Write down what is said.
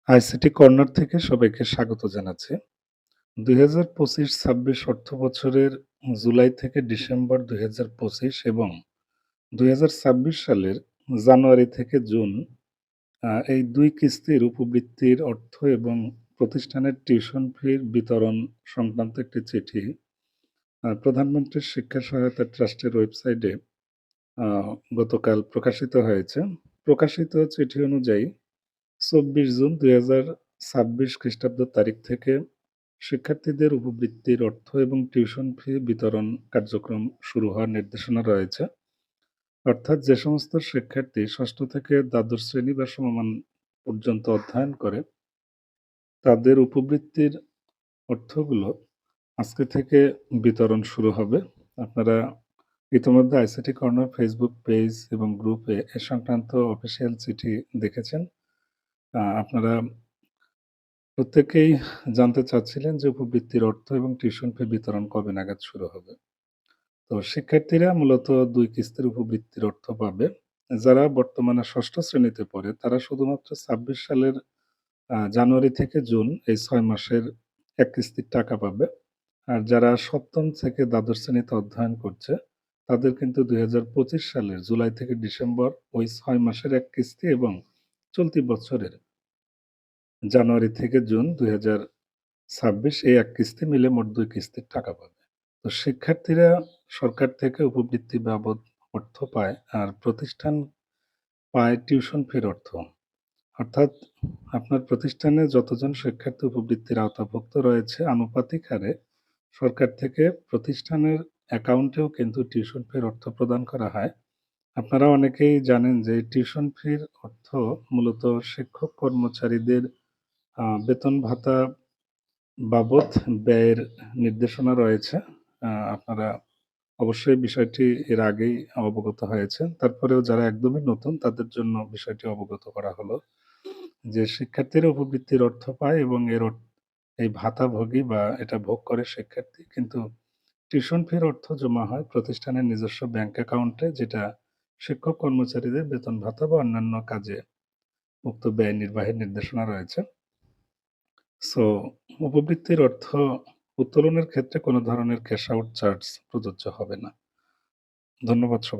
ICT corner থেকে সবাইকে স্বাগত জানাচ্ছি। ২০২৫-২৬ অর্থবছরের জুলাই থেকে ডিসেম্বর ২০২৫ এবং ২০২৬ সালের জানুয়ারি থেকে জুন এই ২ কিস্তির উপবৃত্তির অর্থ এবং প্রতিষ্ঠানের টিউশন ফির বিতরণ সংক্রান্ত একটি চিঠি প্রধানমন্ত্রীর শিক্ষা সহায়তা ট্রাস্টের ওয়েবসাইটে আ গতকাল প্রকাশিত হয়েছে। প্রকাশিত চিঠি অনুযায়ী ২৪ জুন ২০২৬ খ্রিস্টাব্দ তারিখ থেকে শিক্ষার্থীদের উপবৃত্তির অর্থ এবং টিউশন ফি বিতরণ কার্যক্রম শুরু হওয়ার নির্দেশনা রয়েছে। অর্থাৎ যে সমস্ত শিক্ষার্থী ষষ্ঠ থেকে দ্বাদশ শ্রেণী বা সমমান পর্যন্ত অধ্যয়ন করে, তাদের উপবৃত্তির অর্থগুলো আজকে থেকে বিতরণ শুরু হবে। আপনারা ইতিমধ্যে আইসিটি কর্নার ফেসবুক পেজ এবং গ্রুপে এ সংক্রান্ত অফিসিয়াল চিঠি দেখেছেন। আপনারা প্রত্যেকেই জানতে চাচ্ছিলেন যে উপবৃত্তির অর্থ এবং টিউশন ফি বিতরণ কবে নাগাদ শুরু হবে। তো শিক্ষার্থীরা মূলত ২ কিস্তির উপবৃত্তির অর্থ পাবে। যারা বর্তমানে ষষ্ঠ শ্রেণীতে পড়ে তারা শুধুমাত্র ২৬ সালের জানুয়ারি থেকে জুন এই ৬ মাসের ১ কিস্তির টাকা পাবে। আর যারা সপ্তম থেকে দ্বাদশ শ্রেণীতে অধ্যয়ন করছে তাদের কিন্তু ২০২৫ সালের জুলাই থেকে ডিসেম্বর ওই ৬ মাসের ১ কিস্তি এবং চলতি বছরের জানুয়ারি থেকে জুন ২০২৬ এই ১ কিস্তি মিলে মোট ২ কিস্তির টাকা পাবে। তো শিক্ষার্থীরা সরকার থেকে উপবৃত্তি বাবদ অর্থ পায় আর প্রতিষ্ঠান পায় টিউশন ফির অর্থ। অর্থাৎ আপনার প্রতিষ্ঠানে যতজন শিক্ষার্থী উপবৃত্তির আওতাভুক্ত রয়েছে আনুপাতিক হারে সরকার থেকে প্রতিষ্ঠানের অ্যাকাউন্টেও কিন্তু টিউশন ফির অর্থ প্রদান করা হয়। আপনারা অনেকেই জানেন যে টিউশন ফির অর্থ মূলত শিক্ষক কর্মচারীদের বেতন ভাতা বাবদ ব্যয়ের নির্দেশনা রয়েছে। আপনারা অবশ্যই বিষয়টি এর আগেই অবগত হয়েছেন। তারপরেও যারা একদমই নতুন তাদের জন্য বিষয়টি অবগত করা হলো। যে শিক্ষার্থীরা উপবৃত্তির অর্থ পায় এবং এই ভাতাভোগী বা এটা ভোগ করে শিক্ষার্থী। কিন্তু টিউশন ফির অর্থ জমা হয় প্রতিষ্ঠানের নিজস্ব ব্যাংক অ্যাকাউন্টে যেটা শিক্ষক কর্মচারীদের বেতন ভাতা বা অন্যান্য কাজে উক্ত ব্যয় নির্বাহের নির্দেশনা রয়েছে। সো উপবৃত্তির অর্থ উত্তোলনের ক্ষেত্রে কোনো ধরনের ক্যাশ আউট চার্জ প্রযোজ্য হবে না। ধন্যবাদ সবাই।